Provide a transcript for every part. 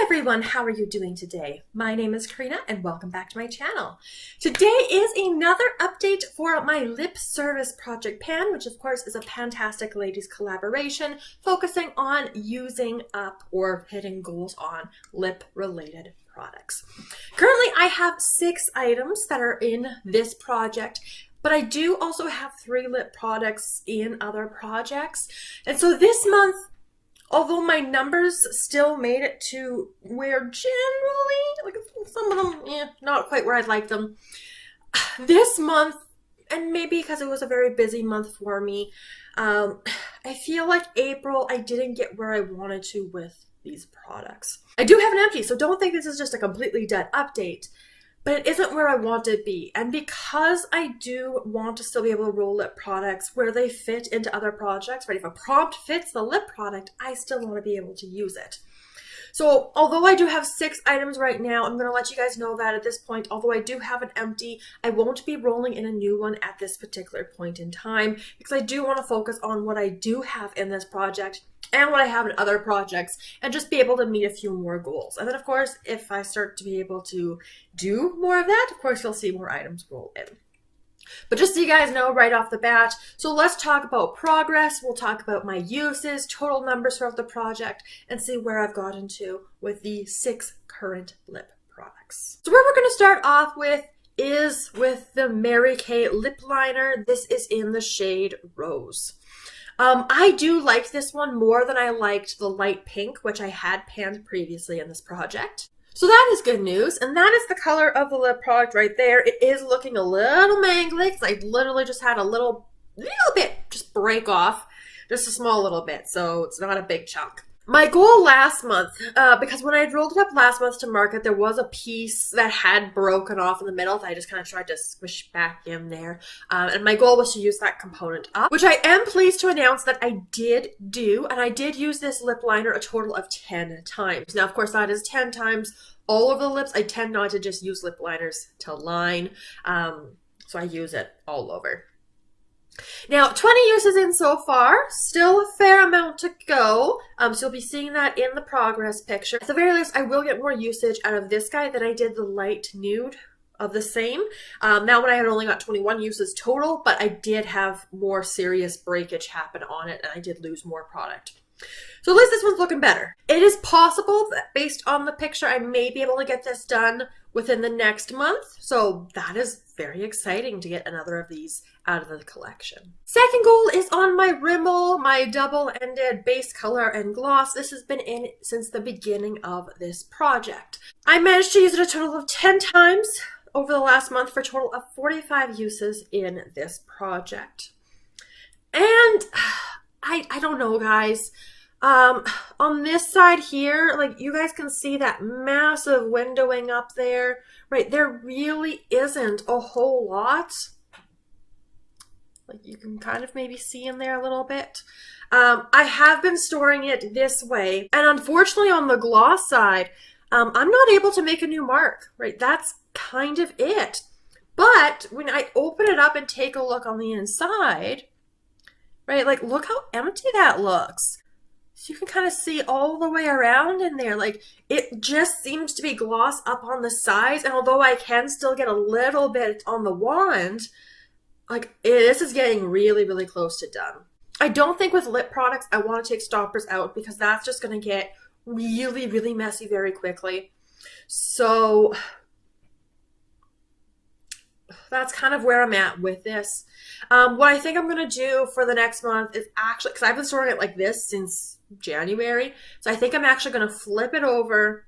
everyone, how are you doing today? My name is Karina and welcome back to my channel. Today is another update for my lip service project pan, which of course is a PANtastic Ladies collaboration focusing on using up or hitting goals on lip related products. Currently I have 6 items that are in this project, but I do also have 3 lip products in other projects. And so this month, although my numbers still made it to where generally, like some of them, not quite where I'd like them. This month, and maybe because it was a very busy month for me, I feel like April, I didn't get where I wanted to with these products. I do have an empty, so don't think this is just a completely dead update. But it isn't where I want to be. And because I do want to still be able to roll lip products where they fit into other projects, right? If a prompt fits the lip product, I still want to be able to use it. So although I do have 6 items right now, I'm going to let you guys know that at this point, although I do have an empty, I won't be rolling in a new one at this particular point in time because I do want to focus on what I do have in this project and what I have in other projects and just be able to meet a few more goals. And then of course, if I start to be able to do more of that, of course you'll see more items roll in. But just so you guys know right off the bat, so let's talk about progress. We'll talk about my uses, total numbers throughout the project, and see where I've gotten to with the 6 current lip products. So where we're going to start off with is with the Mary Kay lip liner. This is in the shade Rose. I do like this one more than I liked the light pink, which I had panned previously in this project. So that is good news, and that is the color of the lip product right there. It is looking a little mangly because I literally just had a little bit just break off, just a small little bit, so it's not a big chunk. My goal last month, because when I had rolled it up last month to market, there was a piece that had broken off in the middle that I just kind of tried to squish back in there. And my goal was to use that component up, which I am pleased to announce that I did do. And I did use this lip liner a total of 10 times. Now, of course, that is 10 times all over the lips. I tend not to just use lip liners to line. So I use it all over. Now, 20 uses in so far, still a fair amount to go, so you'll be seeing that in the progress picture. At the very least, I will get more usage out of this guy than I did the light nude of the same. That one I had only got 21 uses total, but I did have more serious breakage happen on it, and I did lose more product. So at least this one's looking better. It is possible that based on the picture, I may be able to get this done within the next month. So that is very exciting to get another of these out of the collection. Second goal is on my Rimmel, my double-ended base color and gloss. This has been in since the beginning of this project. I managed to use it a total of 10 times over the last month for a total of 45 uses in this project. And I don't know, guys. On this side here, like you guys can see that massive windowing up there, right? There really isn't a whole lot. Like you can kind of maybe see in there a little bit. I have been storing it this way. And unfortunately on the gloss side, I'm not able to make a new mark, right? That's kind of it. But when I open it up and take a look on the inside, right? Like look how empty that looks. So you can kind of see all the way around in there. Like it just seems to be gloss up on the sides. And although I can still get a little bit on the wand, like this is getting really, really close to done. I don't think with lip products, I want to take stoppers out because that's just going to get really, really messy very quickly. So that's kind of where I'm at with this. What I think I'm going to do for the next month is actually, because I've been storing it like this since January, so I think I'm actually going to flip it over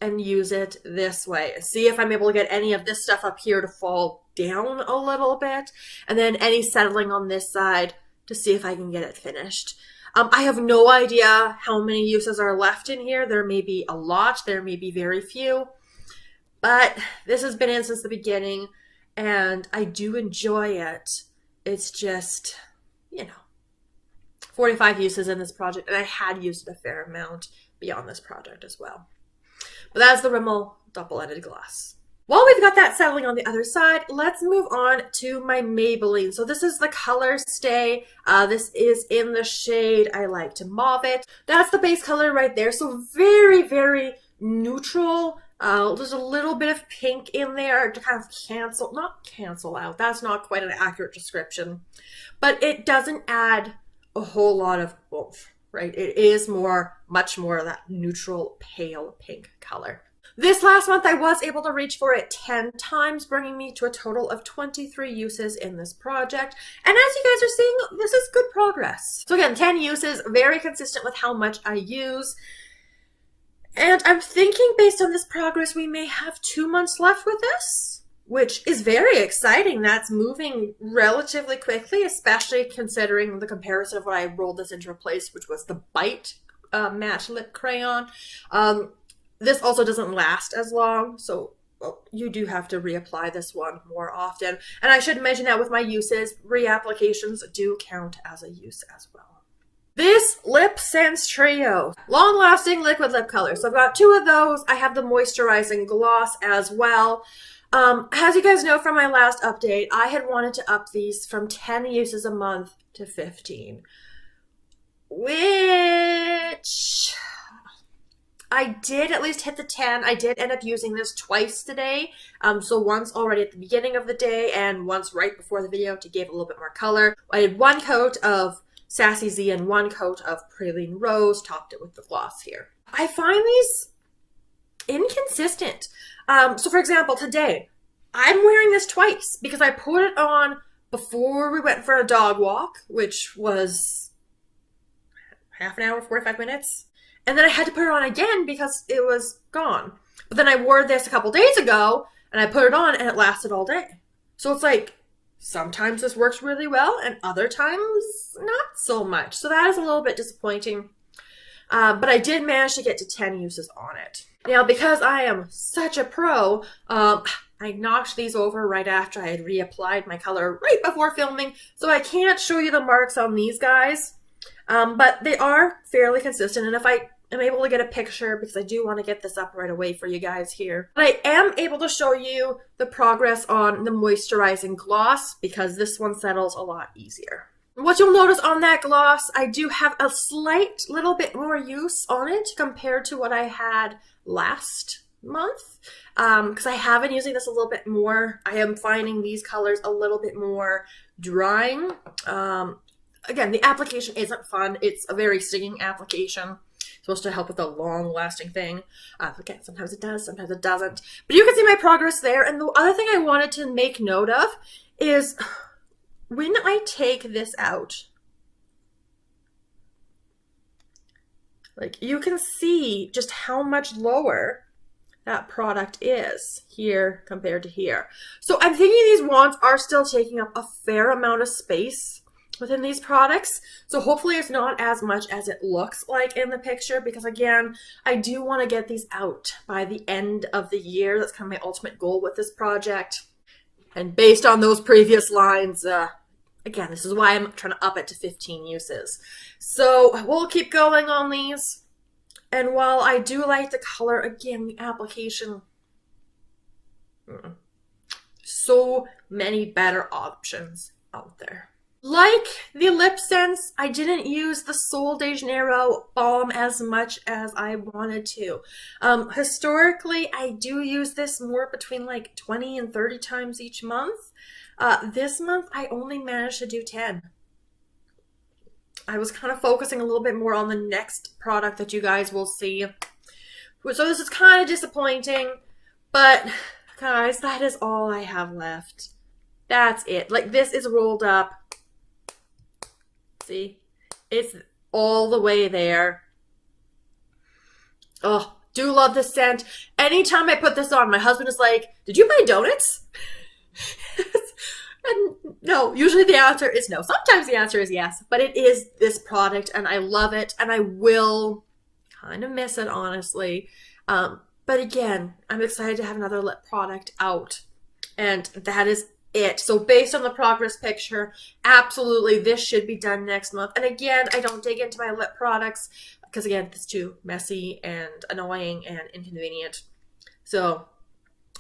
and use it this way. See if I'm able to get any of this stuff up here to fall down a little bit, and then any settling on this side to see if I can get it finished. I have no idea how many uses are left in here. There may be a lot, there may be very few, but this has been in since the beginning, and I do enjoy it. It's just, 45 uses in this project, and I had used it a fair amount beyond this project as well. But that's the Rimmel double-ended gloss. While we've got that settling on the other side, let's move on to my Maybelline. So this is the color Stay. This is in the shade I Like to Mauve It. That's the base color right there. So very, very neutral. There's a little bit of pink in there to kind of not cancel out. That's not quite an accurate description, but it doesn't add a whole lot of oomph, right? It is much more of that neutral pale pink color. This last month, I was able to reach for it 10 times, bringing me to a total of 23 uses in this project. And as you guys are seeing, this is good progress. So again, 10 uses, very consistent with how much I use. And I'm thinking based on this progress, we may have 2 months left with this, which is very exciting. That's moving relatively quickly, especially considering the comparison of what I rolled this into place, which was the Bite matte lip crayon. This also doesn't last as long, so you do have to reapply this one more often. And I should mention that with my uses, reapplications do count as a use as well. This Lip Sense Trio, long-lasting liquid lip color. So I've got 2 of those. I have the Moisturizing Gloss as well. As you guys know from my last update, I had wanted to up these from 10 uses a month to 15, which I did at least hit the 10. I did end up using this twice today. So once already at the beginning of the day and once right before the video to give a little bit more color. I did 1 coat of Sassy Z and 1 coat of Praline Rose, topped it with the gloss here. I find these inconsistent. So for example, today, I'm wearing this twice because I put it on before we went for a dog walk, which was half an hour, 45 minutes. And then I had to put it on again because it was gone. But then I wore this a couple days ago and I put it on and it lasted all day. So it's like, sometimes this works really well and other times not so much. So that is a little bit disappointing. But I did manage to get to 10 uses on it. Now, because I am such a pro, I knocked these over right after I had reapplied my color right before filming. So I can't show you the marks on these guys. But they are fairly consistent, and if I am able to get a picture, because I do want to get this up right away for you guys here, but I am able to show you the progress on the Moisturizing Gloss, because this one settles a lot easier. What you'll notice on that gloss, I do have a slight little bit more use on it compared to what I had last month, because I have been using this a little bit more. I am finding these colors a little bit more drying. Again, the application isn't fun. It's a very stinging application. It's supposed to help with a long-lasting thing. Again, sometimes it does, sometimes it doesn't. But you can see my progress there. And the other thing I wanted to make note of is when I take this out, like you can see just how much lower that product is here compared to here. So I'm thinking these wands are still taking up a fair amount of space within these products, so hopefully it's not as much as it looks like in the picture, because again, I do want to get these out by the end of the year. That's kind of my ultimate goal with this project, and based on those previous lines, again, this is why I'm trying to up it to 15 uses. So we'll keep going on these, and while I do like the color, again, the application, so many better options out there. Like the Lip Sense, I didn't use the Sol de Janeiro Balm as much as I wanted to. Historically, I do use this more between like 20 and 30 times each month. This month, I only managed to do 10. I was kind of focusing a little bit more on the next product that you guys will see. So this is kind of disappointing, but guys, that is all I have left. That's it. Like, this is rolled up. See, it's all the way there. Oh, do love the scent. Anytime I put this on, my husband is like, did you buy donuts? And no, usually the answer is no. Sometimes the answer is yes, but it is this product and I love it and I will kind of miss it, honestly. But again, I'm excited to have another lip product out, and that is it. So based on the progress picture, absolutely this should be done next month. And again, I don't dig into my lip products because again, it's too messy and annoying and inconvenient. So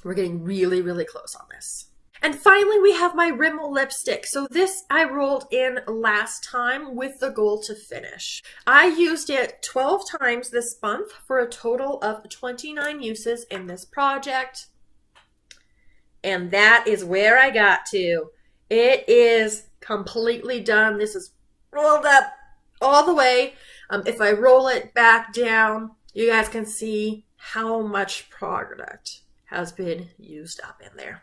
we're getting really, really close on this. And finally, we have my Rimmel lipstick. So this I rolled in last time with the goal to finish. I used it 12 times this month for a total of 29 uses in this project. And that is where I got to. It is completely done. This is rolled up all the way. If I roll it back down, you guys can see how much product has been used up in there.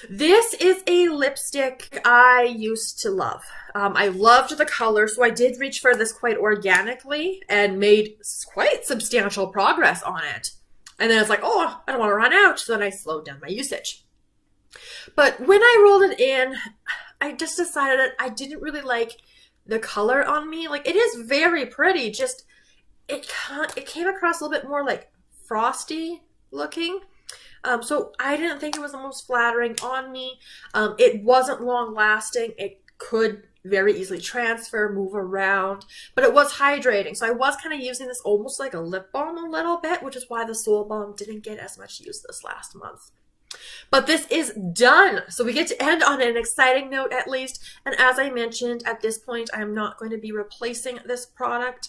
This is a lipstick I used to love. I loved the color, so I did reach for this quite organically and made quite substantial progress on it. And then it's like, oh, I don't want to run out, so then I slowed down my usage. But when I rolled it in, I just decided that I didn't really like the color on me. Like, it is very pretty, just it came across a little bit more like frosty looking. So I didn't think it was the most flattering on me. It wasn't long lasting. It could very easily transfer, move around, but it was hydrating. So I was kind of using this almost like a lip balm a little bit, which is why the Soul Balm didn't get as much use this last month. But this is done. So we get to end on an exciting note at least. And as I mentioned, at this point, I'm not going to be replacing this product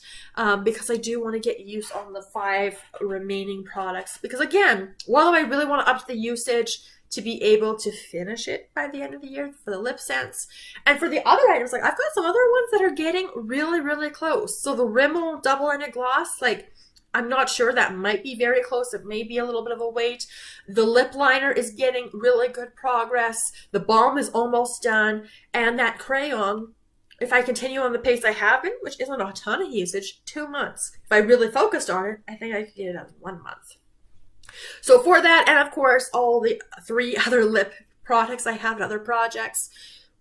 because I do want to get use on the 5 remaining products. Because again, while I really want to up the usage to be able to finish it by the end of the year for the lip scents. And for the other items, like I've got some other ones that are getting really, really close. So the Rimmel double-ended gloss, like I'm not sure, that might be very close. It may be a little bit of a wait. The lip liner is getting really good progress. The balm is almost done. And that crayon, if I continue on the pace I have been, which isn't a ton of usage, 2 months. If I really focused on it, I think I could get it done in 1 month. So for that, and of course, all the 3 other lip products I have in other projects,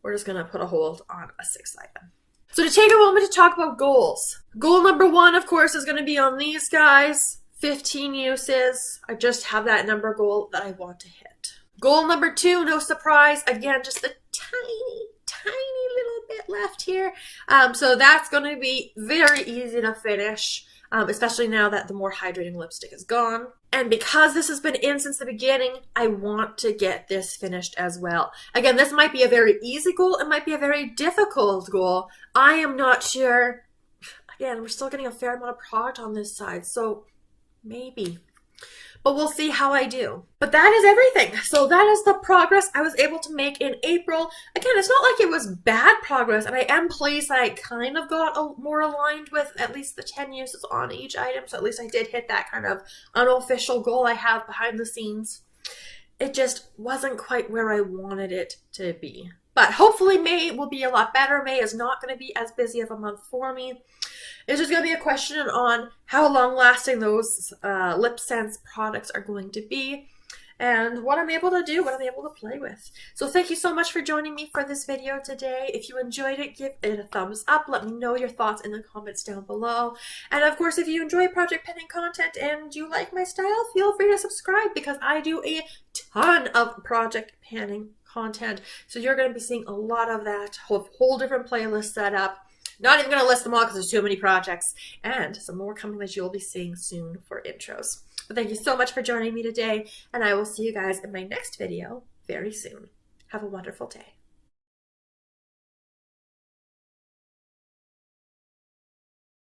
we're just going to put a hold on a 6th item. So to take a moment to talk about goals. Goal number 1, of course, is going to be on these guys. 15 uses. I just have that number goal that I want to hit. Goal number 2, no surprise. Again, just a tiny little bit left here. So that's going to be very easy to finish, especially now that the more hydrating lipstick is gone. And because this has been in since the beginning, I want to get this finished as well. Again, this might be a very easy goal. It might be a very difficult goal. I am not sure. Again, we're still getting a fair amount of product on this side, so maybe. But we'll see how I do. But that is everything. So that is the progress I was able to make in April. Again, it's not like it was bad progress, and I am pleased that I kind of got more aligned with at least the 10 uses on each item. So at least I did hit that kind of unofficial goal I have behind the scenes. It just wasn't quite where I wanted it to be. But hopefully May will be a lot better. May is not going to be as busy of a month for me. It's just going to be a question on how long-lasting those lip scents products are going to be and what I'm able to do, what I'm able to play with. So thank you so much for joining me for this video today. If you enjoyed it, give it a thumbs up. Let me know your thoughts in the comments down below. And of course, if you enjoy project penning content and you like my style, feel free to subscribe because I do a ton of project panning content. So you're going to be seeing a lot of that, whole different playlist set up. Not even going to list them all because there's too many projects, and some more coming that you'll be seeing soon for intros. But thank you so much for joining me today, and I will see you guys in my next video very soon. Have a wonderful day.